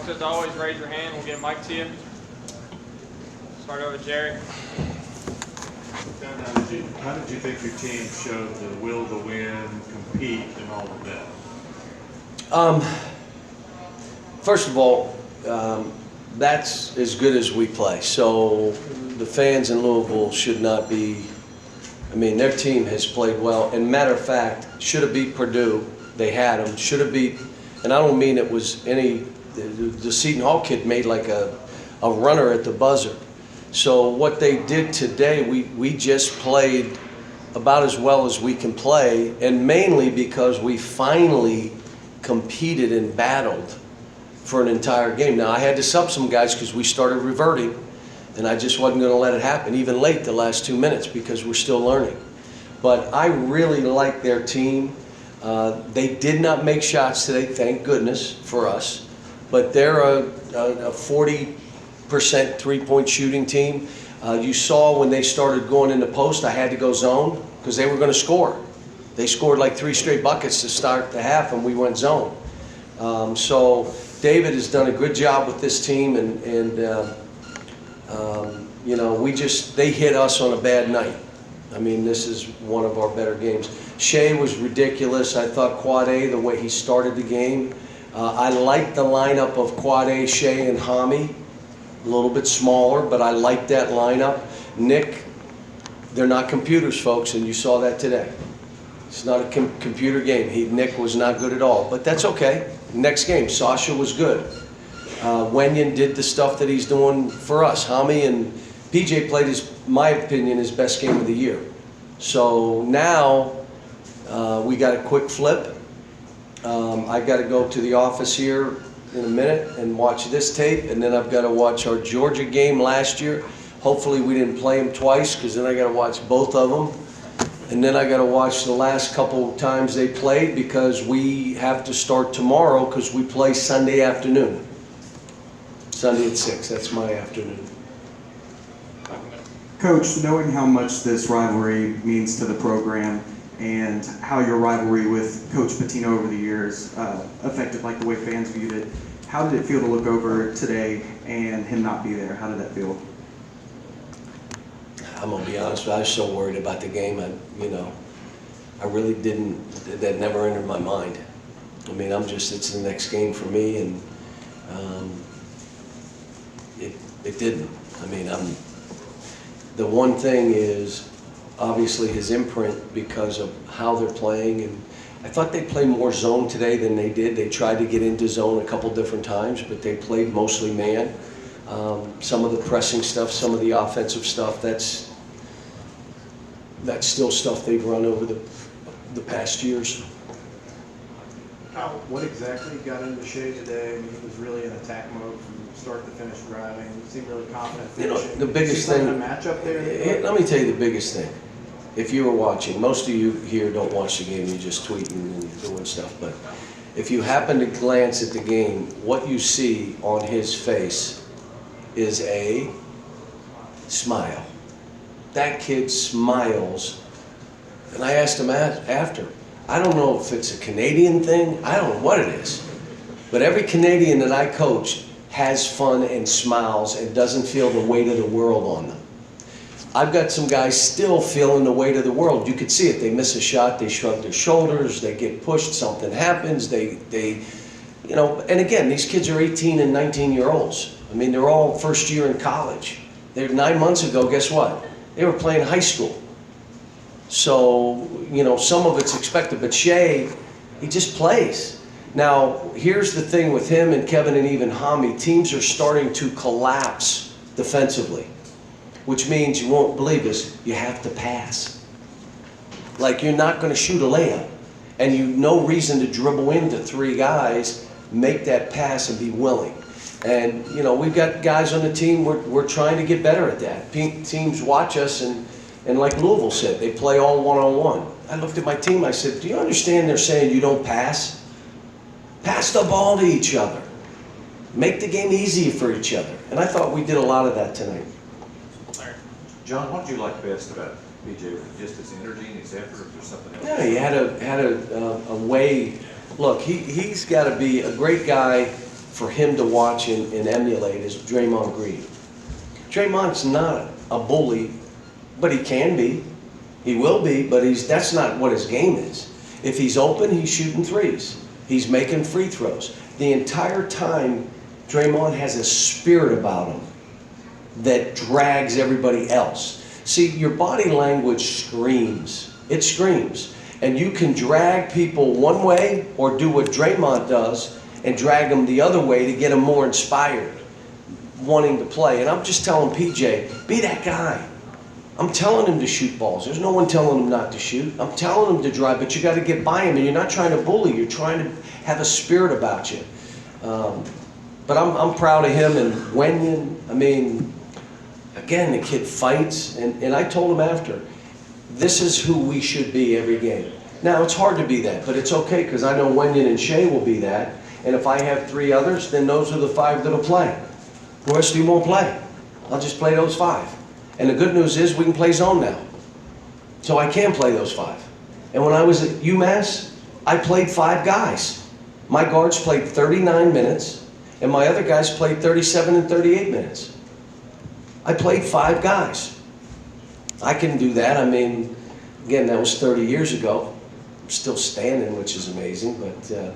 So as always, raise your hand. We'll get a mic to you. Start over with Jerry. How did you think your team showed the will to win, compete, and all of that? First of all, that's as good as we play. So the fans in Louisville should not be, I mean, their team has played well. And matter of fact, should have beat Purdue. They had them. Should have beat, and I don't mean it was any, the Seton Hall kid made like a runner at the buzzer. So what they did today, we just played about as well as we can play, and mainly because we finally competed and battled for an entire game. Now, I had to sub some guys because we started reverting, and I just wasn't going to let it happen, even late the last 2 minutes, because we're still learning. But I really like their team. They did not make shots today, thank goodness for us, but they're a 40% three-point shooting team. You saw when they started going in the post, I had to go zone because they were going to score. They scored like 3 straight buckets to start the half, and we went zone. So David has done a good job with this team, and you know, they hit us on a bad night. I mean, this is one of our better games. Shea was ridiculous. I thought Quad A, the way he started the game. I liked the lineup of Quad A, Shea, and Hami. A little bit smaller, but I like that lineup. Nick, they're not computers, folks, and you saw that today. It's not a computer game. Nick was not good at all, but that's okay. Next game, Sasha was good. Wenyan did the stuff that he's doing for us. Hami and PJ played, my opinion, his best game of the year. So now we got a quick flip. I got to go to the office here in a minute and watch this tape, and then I've got to watch our Georgia game last year. Hopefully we didn't play them twice, because then I got to watch both of them. And then I got to watch the last couple times they played, because we have to start tomorrow because we play Sunday afternoon. Sunday at 6, that's my afternoon. Coach, knowing how much this rivalry means to the program and how your rivalry with Coach Pitino over the years affected like the way fans viewed it, how did it feel to look over today and him not be there? How did that feel? I'm gonna be honest with you, I was so worried about the game. I really didn't. That never entered my mind. I mean, it's the next game for me, and it didn't. I mean, the one thing is obviously his imprint because of how they're playing, and I thought they played more zone today than they did. They tried to get into zone a couple different times, but they played mostly man. Some of the pressing stuff, some of the offensive stuff, that's still stuff they've run over the past years. What exactly got into Shea today? I mean, he was really in attack mode from start to finish driving. He seemed really confident finishing. You know, the biggest thing, a matchup there? let me tell you the biggest thing. If you were watching, most of you here don't watch the game, you're just tweeting and doing stuff, but if you happen to glance at the game, what you see on his face is a smile. That kid smiles. And I asked him after, I don't know if it's a Canadian thing, I don't know what it is, but every Canadian that I coach has fun and smiles and doesn't feel the weight of the world on them. I've got some guys still feeling the weight of the world. You could see it. They miss a shot, they shrug their shoulders, they get pushed, something happens, you know, and again, these kids are 18 and 19-year-olds. I mean, they're all first year in college. 9 months ago, guess what? They were playing high school. So, you know, some of it's expected, but Shea, he just plays. Now, here's the thing with him and Kevin and even Hami, teams are starting to collapse defensively, which means, you won't believe this, you have to pass. Like, you're not going to shoot a layup, and you no reason to dribble into 3 guys, make that pass and be willing. And, you know, we've got guys on the team, we're trying to get better at that. Teams watch us, and like Louisville said, they play all one-on-one. I looked at my team, I said, do you understand they're saying you don't pass? Pass the ball to each other. Make the game easy for each other. And I thought we did a lot of that tonight. John, what did you like best about PJ? Was it just his energy and his effort, or was there something else? Yeah, he had a way. Look, he's got to be a great guy for him to watch and emulate is Draymond Green. Draymond's not a bully, but he can be. He will be, but that's not what his game is. If he's open, he's shooting threes. He's making free throws. The entire time, Draymond has a spirit about him that drags everybody else. See, your body language screams. It screams. And you can drag people one way or do what Draymond does and drag them the other way to get them more inspired, wanting to play. And I'm just telling PJ, be that guy. I'm telling him to shoot balls. There's no one telling him not to shoot. I'm telling him to drive, but you got to get by him, and you're not trying to bully. You're trying to have a spirit about you. But I'm proud of him and Wenyan. I mean, again, the kid fights, and I told him after, this is who we should be every game. Now, it's hard to be that, but it's okay, because I know Wenyan and Shea will be that, and if I have 3 others, then those are the 5 that'll play. The rest of you won't play. I'll just play those 5. And the good news is we can play zone now. So I can play those 5. And when I was at UMass, I played 5 guys. My guards played 39 minutes, and my other guys played 37 and 38 minutes. I played 5 guys. I can do that. I mean, again, that was 30 years ago. I'm still standing, which is amazing, but...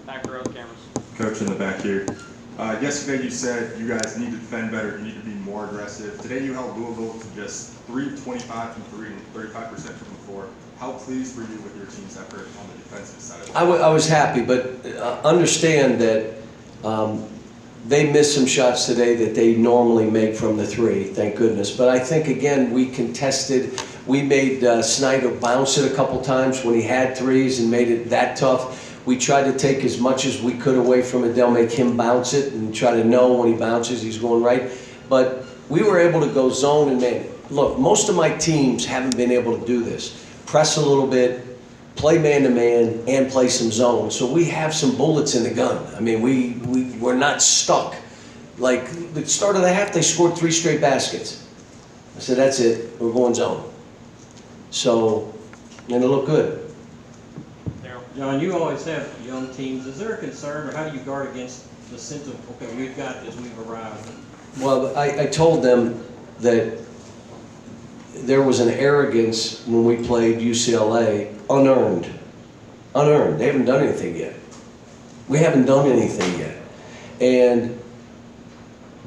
Back row cameras. Coach in the back here. Yesterday you said you guys need to defend better, you need to be more aggressive. Today you held Louisville to just 3-25 from 3 and 35% from the floor. How pleased were you with your team's effort on the defensive side of it? I was happy, but understand that they missed some shots today that they normally make from the 3, thank goodness. But I think, again, we contested. We made Snyder bounce it a couple times when he had 3s and made it that tough. We tried to take as much as we could away from Adele, make him bounce it, and try to know when he bounces he's going right. But we were able to go zone and man. Look, most of my teams haven't been able to do this. Press a little bit, play man-to-man, and play some zone. So we have some bullets in the gun. I mean, we're not stuck. Like, the start of the half, they scored 3 straight baskets. I said, that's it, we're going zone. So, and it looked good. John, you always have young teams. Is there a concern, or how do you guard against the sense of, okay, we've got this, we've arrived? Well, I told them that there was an arrogance when we played UCLA, unearned. Unearned. They haven't done anything yet. We haven't done anything yet. And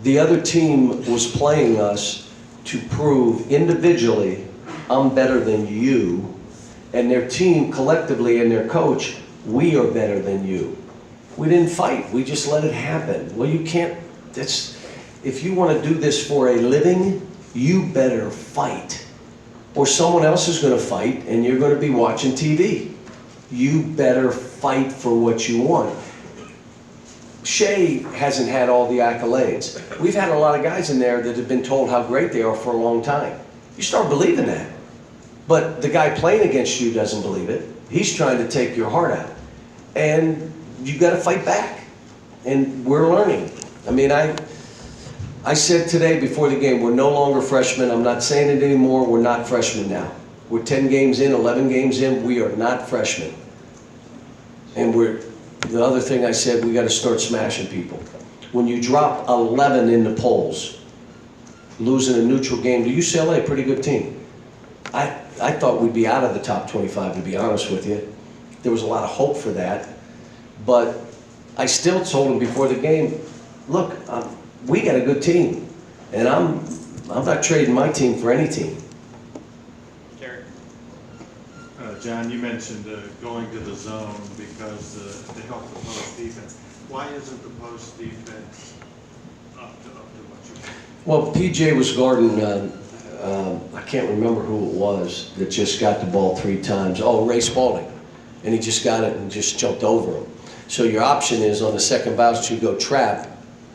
the other team was playing us to prove individually, I'm better than you. And their team collectively and their coach, we are better than you. We didn't fight, we just let it happen. Well, you can't, if you want to do this for a living, you better fight. Or someone else is going to fight and you're going to be watching TV. You better fight for what you want. Shea hasn't had all the accolades. We've had a lot of guys in there that have been told how great they are for a long time. You start believing that. But the guy playing against you doesn't believe it. He's trying to take your heart out. And you got to fight back. And we're learning. I mean, I said today before the game, we're no longer freshmen. I'm not saying it anymore. We're not freshmen now. We're 10 games in, 11 games in. We are not freshmen. And the other thing I said, we got to start smashing people. When you drop 11 in the polls, losing a neutral game to UCLA, a pretty good team. I thought we'd be out of the top 25, to be honest with you. There was a lot of hope for that. But I still told him before the game, look, we got a good team. And I'm not trading my team for any team. Jerry. John, you mentioned going to the zone because to help the post defense. Why isn't the post defense up to what you want? Well, PJ was guarding, I can't remember who it was that just got the ball 3 times. Oh, Ray Spalding. And he just got it and just jumped over him. So your option is on the second bounce, you go trap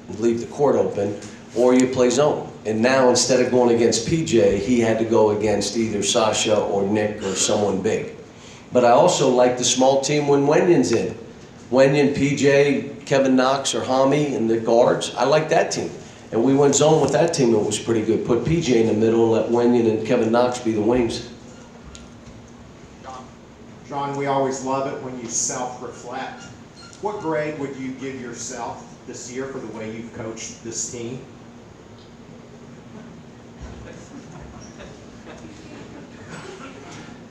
and leave the court open, or you play zone. And now instead of going against PJ, he had to go against either Sasha or Nick or someone big. But I also like the small team when Wenyan's in. Wenyan, PJ, Kevin Knox, or Hami and the guards. I like that team. And we went zone with that team. It was pretty good. Put PJ in the middle and let Wenyan and Kevin Knox be the wings. John, we always love it when you self-reflect. What grade would you give yourself this year for the way you've coached this team?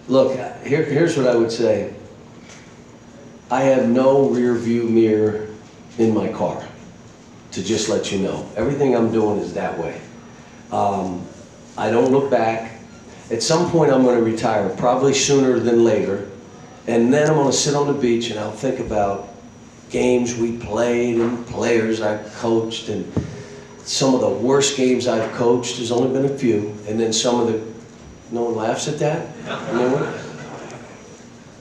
Look, here's what I would say. I have no rear view mirror in my car, to just let you know. Everything I'm doing is that way. I don't look back. At some point I'm going to retire, probably sooner than later, and then I'm going to sit on the beach and I'll think about games we played and players I've coached, and some of the worst games I've coached. There's only been a few, and then some of the, no one laughs at that?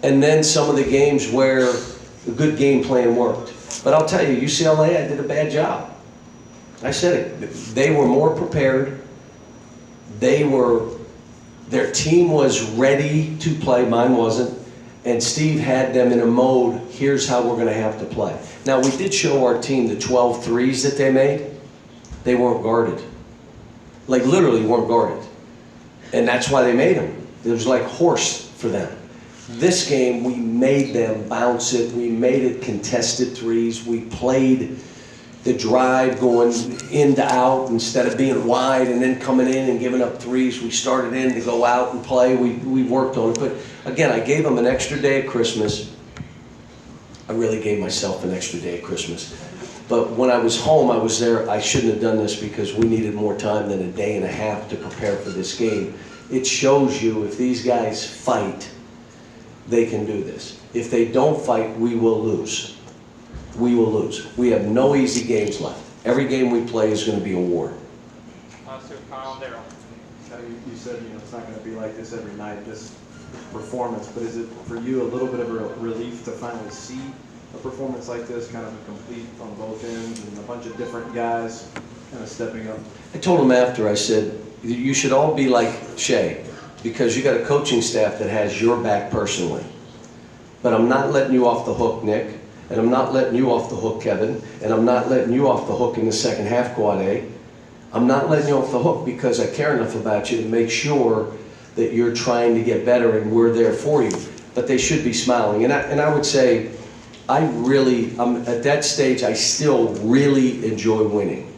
And then some of the games where the good game plan worked. But I'll tell you, UCLA, I did a bad job. I said it. They were more prepared. Their team was ready to play, mine wasn't. And Steve had them in a mode, here's how we're gonna have to play. Now, we did show our team the 12 threes that they made. They weren't guarded. Like, literally weren't guarded. And that's why they made them. It was like horse for them. This game, we made them bounce it. We made it contested threes. We played the drive going in to out instead of being wide and then coming in and giving up threes. We started in to go out and play. We worked on it. But again, I gave them an extra day at Christmas. I really gave myself an extra day at Christmas. But when I was home, I was there. I shouldn't have done this because we needed more time than a day and a half to prepare for this game. It shows you if these guys fight, they can do this. If they don't fight, we will lose. We will lose. We have no easy games left. Every game we play is going to be a war. Last two, Kyle and Daryl. You said it's not going to be like this every night, this performance, but is it for you a little bit of a relief to finally see a performance like this, kind of a complete on both ends, and a bunch of different guys kind of stepping up? I told him after, I said, you should all be like Shea, because you got a coaching staff that has your back personally. But I'm not letting you off the hook, Nick, and I'm not letting you off the hook, Kevin, and I'm not letting you off the hook in the second half, Quad A. I'm not letting you off the hook because I care enough about you to make sure that you're trying to get better and we're there for you. But they should be smiling. And I would say, I'm at that stage, I still really enjoy winning.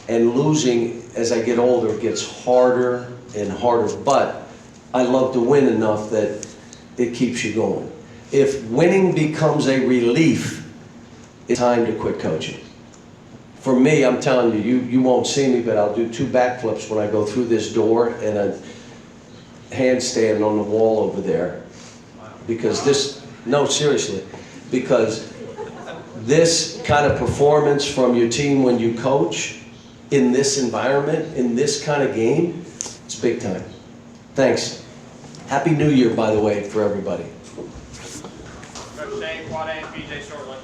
And losing, as I get older, gets harder and harder. But I love to win enough that it keeps you going. If winning becomes a relief, it's time to quit coaching. For me, I'm telling you, you won't see me, but I'll do 2 backflips when I go through this door and a handstand on the wall over there. Because this, no, seriously, because this kind of performance from your team when you coach in this environment, in this kind of game, it's big time. Thanks. Happy New Year, by the way, for everybody. Coach Shane, Quad A, and BJ shortly.